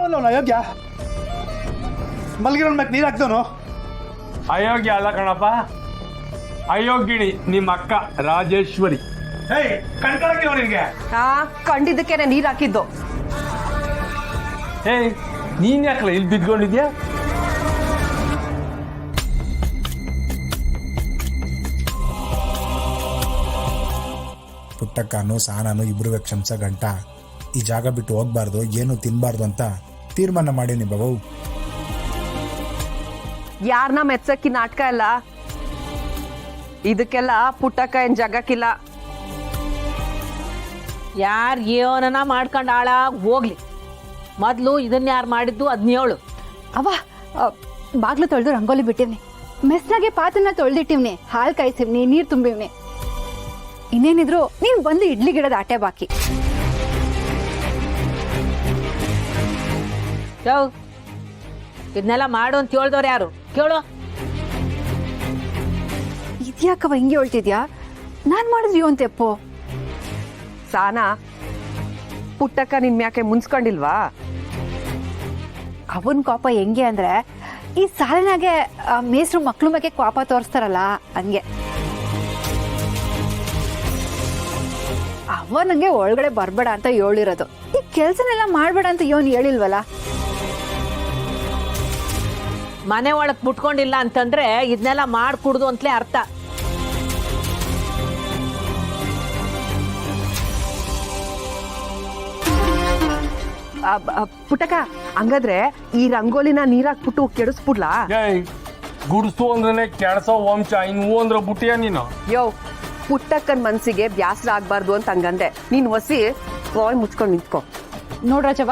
ಅವನು ಅಯೋಗ್ಯ ಮಲ್ಗಿರೋ ಮ್ಯಾಕ್ ನೀರು ಹಾಕ್ದವನು. ಅಯೋಗ್ಯ ಅಲ್ಲ ಕಣಪ್ಪ, ಅಯೋಗ್ಯಣಿ ನಿಮ್ಮ ಅಕ್ಕ ರಾಜೇಶ್ವರಿ. ಕಣ್ಕೊಳಕ್ಕೆ ನಿನ್ಗೆ ಕಂಡಿದ್ದಕ್ಕೆ ನೀರ್ ಹಾಕಿದ್ದು. ನೀನ್ ಯಾಕಲ್ಲ ಇಲ್ಲಿ ಬಿದ್ಕೊಂಡಿದ್ಯಾ? ಪುಟ್ಟಕ್ಕನು ಸಾನನು ಇಬ್ರು ಕ್ಷಮಿಸ ಗಂಟ ಈ ಜಾಗ ಬಿಟ್ಟು ಹೋಗ್ಬಾರ್ದು, ಏನು ತಿನ್ಬಾರ್ದು ಅಂತ ತೀರ್ಮಾನ ಮಾಡೀನಿ ಬಾಬು. ಯಾರನ್ನ ಮೆಚ್ಚಕ್ಕಿ ನಾಟಕ ಎಲ್ಲ, ಇದಕ್ಕೆಲ್ಲ ಪುಟ್ಟಕ್ಕ ಏನ್ ಜಗಕ್ಕಿಲ್ಲ. ಯಾರು ಏನನ ಮಾಡ್ಕೊಂಡು ಹಾಳಾಗಿ ಹೋಗ್ಲಿ, ಮೊದಲು ಇದನ್ನ ಯಾರು ಮಾಡಿದ್ದು ಅದ್ನೇಳು. ಅವ ಬಾಗ್ಲು ತೊಳೆದು ರಂಗೋಲಿ ಬಿಟ್ಟಿವ್ನಿ, ಮೆಸ್ನಾಗೆ ಪಾತ್ರನ ತೊಳೆದಿಟ್ಟಿವ್ನಿ, ಹಾಲು ಕಾಯಿಸಿವ್ನಿ, ನೀರು ತುಂಬಿವ್ನಿ. ಇನ್ನೇನಿದ್ರು ನೀನ್ ಬಂದು ಇಡ್ಲಿ ಗಿಡದ ಆಟೆ ಬಾಕಿ. ಇದನ್ನೆಲ್ಲ ಮಾಡು ಅಂತ ಹೇಳ್ದವ್ರು ಯಾರು ಕೇಳು. ಇದ್ಯಾಕವ ಹಿಂಗೆ ಹೇಳ್ತಿದ್ಯಾ? ನಾನ್ ಮಾಡಿದ್ರಿ ಅಂತೆಪ್ಪೋ. ಸಾನ, ಪುಟ್ಟಕ್ಕ ನಿನ್ ಯಾಕೆ ಮುನ್ಸ್ಕೊಂಡಿಲ್ವಾ? ಅವನ್ ಕೋಪ ಹೆಂಗೆ ಅಂದ್ರೆ ಈ ಸಾಲಿನಾಗೆ ಮೇಸ್ರು ಮಕ್ಳು ಬಗ್ಗೆ ಕೋಪ ತೋರಿಸ್ತಾರಲ್ಲ ಹಂಗೆ. ಅವ ನಂಗೆ ಒಳಗಡೆ ಬರ್ಬೇಡ ಅಂತ ಹೇಳಿರೋದು, ಈ ಕೆಲ್ಸನೆಲ್ಲ ಮಾಡ್ಬೇಡ ಅಂತ ಇವನ್ ಹೇಳಿಲ್ವಲ್ಲ. ಮನೆ ಒಳಗ್ ಮುಟ್ಕೊಂಡಿಲ್ಲ ಅಂತಂದ್ರೆ ಇದನ್ನೆಲ್ಲ ಮಾಡಿ ಕುಡ್ದು ಅಂತಲೇ ಅರ್ಥ. ಪುಟ್ಟಕ್ಕ, ಹಂಗಾದ್ರೆ ಈ ರಂಗೋಲಿನ ನೀರಾಕ್ಬಿಟ್ಟು ಕೆಡಿಸ್ಬಿಡ್ಲಾ? ಗುಡ್ಸು ಅಂದ್ರೆ ಕೆಡ್ಸೋ ವಂಶ, ಇನ್ನು ಅಂದ್ರೆ ಬುಟ್ಟಿಯ ನೀನು. ಪುಟ್ಟಕ್ಕನ್ ಮನ್ಸಿಗೆ ಬ್ಯಾಸರ ಆಗ್ಬಾರ್ದು ಅಂತ ಹಂಗಂದೆ. ನೀನ್ ಹೊಸಿ ಬಾಯ್ ಮುಚ್ಕೊಂಡು ನಿಂತ್ಕೊ. ನೋಡ್ರಾಜವ,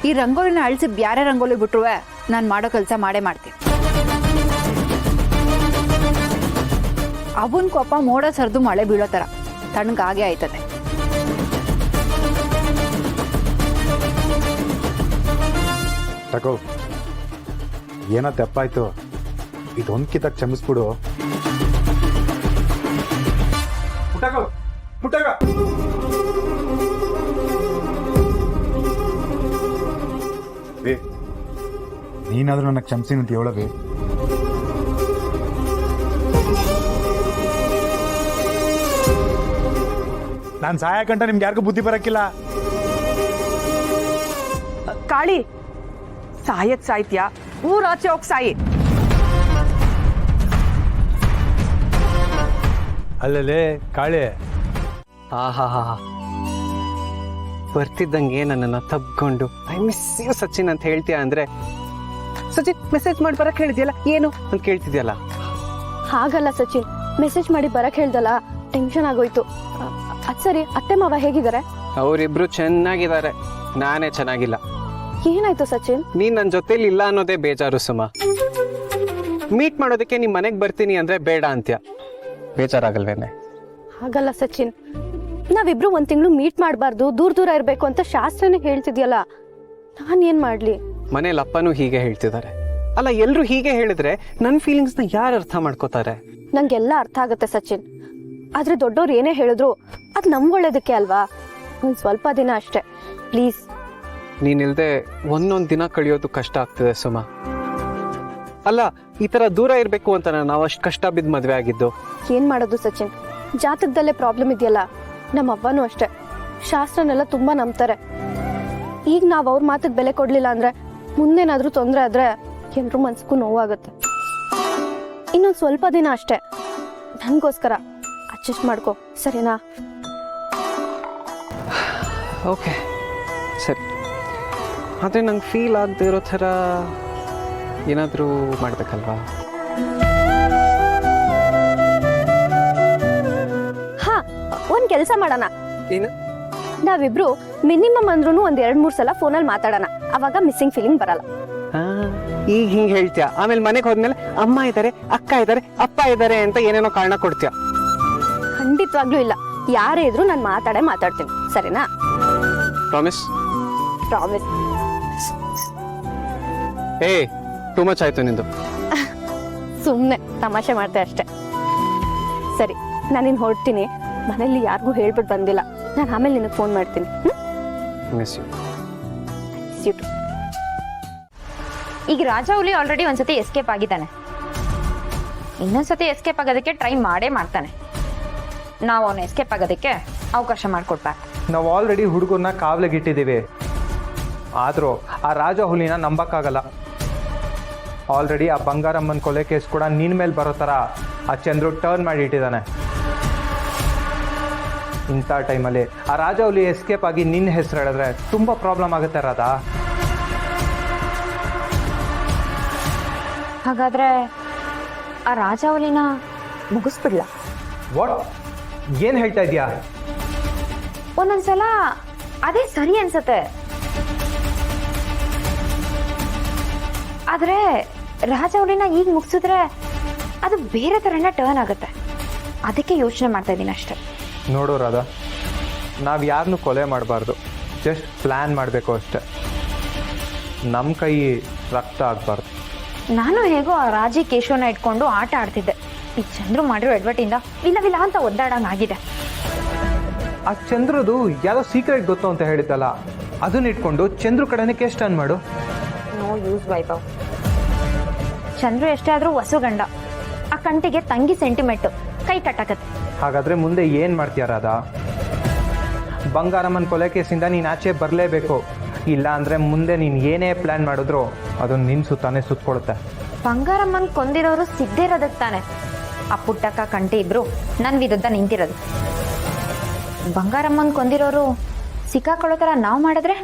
ಈ ರಂಗೋಲಿನ ಅಳಿಸಿ ಬ್ಯಾರೆ ರಂಗೋಲಿ ಬಿಟ್ರುವೆ ನಾನ್ ಮಾಡೋ ಕೆಲಸ ಮಾಡೇ ಮಾಡ್ತೀನಿ. ಅವನ್ ಕೋಪ ಮೋಡ ಸರ್ದು ಮಳೆ ಬೀಳೋ ತರ ತಣ್ಣಗಾಗೆ ಆಯ್ತದೆ. ತಗೋ, ಏನೋ ತೆಪ್ಪಾಯ್ತು, ಇದೊಂದ್ ಕಿತ್ತಕ್ ಕ್ಷಮಿಸ್ಬಿಡು. ನೀನಾದ್ರೂ ನನ್ನ ಕ್ಷಮಿಸಿ ಅಂತ ಹೇಳಬೇ. ನಾನ್ ಸಾಯಕಂಟ ನಿಮ್ಗೆ ಯಾರಿಗೂ ಬುದ್ಧಿ ಬರಕ್ಕಿಲ್ಲ. ಕಾಳಿ, ಸಾಯಕ್ ಸಾಯ್ತ್ಯಾ? ಊರಾಚೆ ಹೋಗ್ ಸಾಯಿ. ಅಲ್ಲಲೇ ಕಾಳೆ, ಆಹಾ ಬರ್ತಿದ್ದಂಗೆ ನನ್ನನ್ನು ತಬ್ಕೊಂಡು ಐ ಮಿಸ್ ಯು ಸಚಿನ್ ಅಂತ ಹೇಳ್ತೀಯ ಅಂದ್ರೆ, ಸಚಿನ್ ಮೆಸೇಜ್ ಮಾಡಿ ಬರಕ್ ಹೇಳಿದ್ಯಲ್ಲ ಏನು ಅಂತ ಕೇಳ್ತಿದ್ಯಲ್ಲ. ಹಾಗಲ್ಲ ಸಚಿನ್, ಮೆಸೇಜ್ ಮಾಡಿ ಬರಕ್ ಹೇಳ್ದಲ್ಲ, ಟೆನ್ಷನ್ ಆಗೋಯ್ತು. ಅದ್ ಸರಿ, ಅತ್ತೆ ಮಾವ ಹೇಗಿದ್ದಾರೆ? ಅವರಿಬ್ರು ಚೆನ್ನಾಗಿದ್ದಾರೆ, ನಾನೇ ಚೆನ್ನಾಗಿಲ್ಲ. ಏನಾಯ್ತು ಸಚಿನ್? ನೀನ್ ನನ್ನ ಜೊತೆಲಿ ಇಲ್ಲ ಅನ್ನೋದೇ ಬೇಜಾರು ಸುಮ. ಮೀಟ್ ಮಾಡೋದಕ್ಕೆ ನಿಮ್ ಮನೆಗ್ ಬರ್ತೀನಿ ಅಂದ್ರೆ ಬೇಡ ಅಂತ್ಯ, ಬೇಜಾರಾಗಲ್ವೇನೆ? ಹಾಗಲ್ಲ ಸಚಿನ್, ನಾವಿಬ್ರು ಒಂದ್ ತಿಂಗಳು ಮೀಟ್ ಮಾಡಬಾರ್ದು, ದೂರ ದೂರ ಇರ್ಬೇಕು ಅಂತ ಶಾಸ್ತ್ರನೇ ಹೇಳ್ತಿದ್ಯಲ್ಲ, ನಾನ್ ಏನ್ ಮಾಡ್ಲಿ? ಮನೇಲಿ ಅಪ್ಪನೂ ಹೀಗೆ ಹೇಳ್ತಿದ್ದಾರೆ. ಅಲ್ಲ, ಎಲ್ರು ಹೀಗೆ ಹೇಳಿದ್ರೆ ನನ್ ಫೀಲಿಂಗ್ಸ್ ನ ಯಾರು ಅರ್ಥ ಮಾಡ್ಕೋತಾರೆ? ನಂಗೆಲ್ಲ ಅರ್ಥ ಆಗತ್ತೆ ಸಚಿನ್, ಆದ್ರೆ ದೊಡ್ಡವ್ರು ಏನೇ ಹೇಳಿದ್ರು ಅದ್ ನಮ್ಗೊಳ್ಳೇದಕ್ಕೆ ಅಲ್ವಾ? ಒಂದ್ ಸ್ವಲ್ಪ ದಿನ ಅಷ್ಟೇ ಪ್ಲೀಸ್. ನೀನಿಲ್ದೆ ಒಂದೊಂದ್ ದಿನ ಕಳಿಯೋದು ಕಷ್ಟ ಆಗ್ತಿದೆ ಸುಮ. ಅಲ್ಲ, ಈ ತರ ದೂರ ಇರ್ಬೇಕು ಅಂತ ನಾವು ಅಷ್ಟು ಕಷ್ಟ ಬಿದ್ದು ಮದ್ವೆ ಆಗಿದ್ದು. ಏನ್ ಮಾಡೋದು ಸಚಿನ್, ಜಾತಕದಲ್ಲೇ ಪ್ರಾಬ್ಲಮ್ ಇದೆಯಲ್ಲ. ನಮ್ಮ ಅವ್ವನೂ ಅಷ್ಟೇ ಶಾಸ್ತ್ರನೆಲ್ಲ ತುಂಬಾ ನಂಬ್ತಾರೆ. ಈಗ ನಾವ್ ಅವ್ರ ಮಾತಿಗೆ ಬೆಲೆ ಕೊಡ್ಲಿಲ್ಲ ಅಂದ್ರೆ ಮುಂದೇನಾದ್ರೂ ತೊಂದ್ರೆ ಆದ್ರೆ ಎಲ್ರೂ ಮನ್ಸಿಗೂ ನೋವಾಗುತ್ತೆ. ಇನ್ನೊಂದ್ ಸ್ವಲ್ಪ ದಿನ ಅಷ್ಟೇ, ನನ್ಗೋಸ್ಕರ ಅಡ್ಜಸ್ಟ್ ಮಾಡ್ಕೊ, ಸರಿನಾ? ಓಕೆ ಸರಿ, ಆದ್ರೆ ನಂಗೆ ಫೀಲ್ ಆಗದೆ ಇರೋ ಥರ ಏನಾದರೂ ಮಾಡ್ಬೇಕಲ್ವಾ? ಹಾ, ಒಂದ್ ಕೆಲ್ಸ ಮಾಡೋಣ. ಏನು? ನಾವಿಬ್ರು ಮಿನಿಮಮ್ ಅಂದ್ರೂ ಒಂದ್ 2-3 ಸಲ ಫೋನಲ್ಲಿ ಮಾತಾಡೋಣ, ಅವಾಗ ಮಿಸ್ಸಿಂಗ್ ಫೀಲಿಂಗ್ ಬರಲ್ಲ. ಈಗ ಹಿಂಗ್ ಹೇಳ್ತೀಯ, ಆಮೇಲೆ ಮನೆಗೆ ಹೋದ್ಮೇಲೆ ಅಮ್ಮ ಇದ್ದಾರೆ, ಅಕ್ಕ ಇದ್ದಾರೆ, ಅಪ್ಪ ಇದ್ದಾರೆ ಅಂತ ಏನೇನೋ ಕಾರಣ ಕೊಡ್ತೀಯ. ಖಂಡಿತವಾಗ್ಲೂ ಇಲ್ಲ, ಯಾರೇ ಇದ್ರು ನಾನು ಮಾತಾಡ್ತೀನಿ, ಸರಿನಾ? ಪ್ರಾಮಿಸ್? ಪ್ರಾಮಿಸ್. ಏ, ಟೂ ಮಚ್ ಆಯ್ತು ನಿಂದು. ಸುಮ್ನೆ ತಮಾಷೆ ಮಾಡ್ತೆ ಅಷ್ಟೇ. ಸರಿ, ನಾನಿನ್ ಹೊರಡ್ತೀನಿ, ಮನೇಲಿ ಯಾರಿಗೂ ಹೇಳ್ಬಿಟ್ಟು ಬಂದಿಲ್ಲ. ನಾನು ಆಮೇಲೆ ನಿನಗೆ ಫೋನ್ ಮಾಡ್ತೀನಿ. Miss you. Miss you too. ಈಗ ರಾಜ ಹುಲಿ ಆಲ್ರೆಡಿ ಒಂದ್ಸತಿ ಎಸ್ಕೇಪ್ ಆಗಿದ್ದಾನೆ, ಇನ್ನೊಂದ್ಸತಿ ಎಸ್ಕೇಪ್ ಆಗೋದಕ್ಕೆ ಟ್ರೈ ಮಾಡೇ ಮಾಡ್ತಾನೆ. ನಾವು ಅವನು ಎಸ್ಕೇಪ್ ಆಗೋದಕ್ಕೆ ಅವಕಾಶ ಮಾಡಿಕೊಡ್ಬಾರ್ದು. ನಾವು ಆಲ್ರೆಡಿ ಹುಡುಗರನ್ನ ಕಾವಲಿಗಿಟ್ಟಿದ್ದೀವಿ, ಆದರೂ ಆ ರಾಜ ಹುಲಿನ ನಂಬಕ್ಕಾಗಲ್ಲ. ಆಲ್ರೆಡಿ ಆ ಬಂಗಾರಮ್ಮನ ಕೊಲೆ ಕೇಸ್ ಕೂಡ ನಿನ್ನ ಮೇಲೆ ಬರೋ ಥರ ಆ ಚಂದ್ರು ಟರ್ನ್ ಮಾಡಿ ಇಟ್ಟಿದ್ದಾನೆ. ಇಂಥ ಟೈಮಲ್ಲಿ ಆ ರಾಜ ಹುಲಿ ಎಸ್ಕೇಪ್ ಆಗಿ ನಿನ್ನ ಹೆಸರು ಹೇಳಿದ್ರೆ ತುಂಬ ಪ್ರಾಬ್ಲಮ್ ಆಗುತ್ತೆ ರಾಧಾ. ಹಾಗಾದ್ರೆ ಆ ರಾಜ ಹುಲಿನ ಮುಗಿಸ್ಬಿಡ್ಲ? ವಾಟ್, ಏನು ಹೇಳ್ತಾ ಇದೀಯಾ? ಒಂದೊಂದ್ಸಲ ಅದೇ ಸರಿ ಅನ್ಸತ್ತೆ, ಆದ್ರೆ ರಾಜ ಹುಲಿನ ಈಗ ಮುಗಿಸಿದ್ರೆ ಅದು ಬೇರೆ ಥರನ ಟರ್ನ್ ಆಗುತ್ತೆ. ಅದಕ್ಕೆ ಯೋಚನೆ ಮಾಡ್ತಾ ಇದ್ದೀನಿ ಅಷ್ಟೆ. ನೋಡು ರಾಧಾ, ನಾವು ಯಾರನ್ನೂ ಕೊಲೆ ಮಾಡಬಾರ್ದು, ಜಸ್ಟ್ ಪ್ಲ್ಯಾನ್ ಮಾಡಬೇಕು ಅಷ್ಟೆ. ನಮ್ಮ ಕೈ ರಕ್ತ ಆಗಬಾರ್ದು. ನಾನು ಹೇಗೋ ಆ ರಾಜಿ ಕೇಶವನ ಇಟ್ಕೊಂಡು ಆಟ ಆಡ್ತಿದ್ದೆ. ಈ ಚಂದ್ರು ಮಾಡಿರೋ ಎಡ್ವರ್ಟಿಂದ ವಿಲ ವಿಲ ಅಂತ ಒದ್ದಾಡಂಗಾಗಿದೆ. ಆ ಚಂದ್ರದು ಯಾವುದೋ ಸೀಕ್ರೆಟ್ ಗೊತ್ತು ಅಂತ ಹೇಳಿದ್ದಲ್ಲ, ಅದನ್ನ ಇಟ್ಕೊಂಡು ಚಂದ್ರು ಕಡೆನೇ ಕೇಸ್ ಟರ್ನ್ ಮಾಡು. No use Vaibhav. ಚಂದ್ರು ಎಷ್ಟೇ ಆದ್ರೂ ವಸು ಗಂಡ, ಆ ಕಂಟಿಗೆ ತಂಗಿ ಸೆಂಟಿಮೆಂಟ್ ಕೈ ಕಟ್ಟಾಕತ್ತೆ. ಹಾಗಾದ್ರೆ ಮುಂದೆ ಏನು ಮಾಡ್ತೀಯ ರಾಧಾ? ಬಂಗಾರಮ್ಮನ ಕೊಲೆ ಕೇಸಿಂದ ನೀನು ಆಚೆ ಬರಲೇಬೇಕು, ಇಲ್ಲ ಅಂದರೆ ಮುಂದೆ ನೀನು ಏನೇ ಪ್ಲ್ಯಾನ್ ಮಾಡಿದ್ರು ಅದು ನಿನ್ನ ಸುತ್ತಾನೆ ಸುತ್ಕೊಳುತ್ತೆ. ಬಂಗಾರಮ್ಮನ್ ಕೊಂದಿರೋರು ಸಿದ್ದೇ ಇರೋದಕ್ಕೆ ತಾನೆ ಆ ಪುಟ್ಟಕ್ಕ ಕಂಟಿ ಇಬ್ರು ನನ್ನ ವಿರುದ್ಧ ನಿಂತಿರೋದು. ಬಂಗಾರಮ್ಮನ್ ಕೊಂದಿರೋರು ಸಿಕ್ಕಾಕೊಳ್ಳೋ ಥರ ನಾವು ಮಾಡಿದ್ರೆ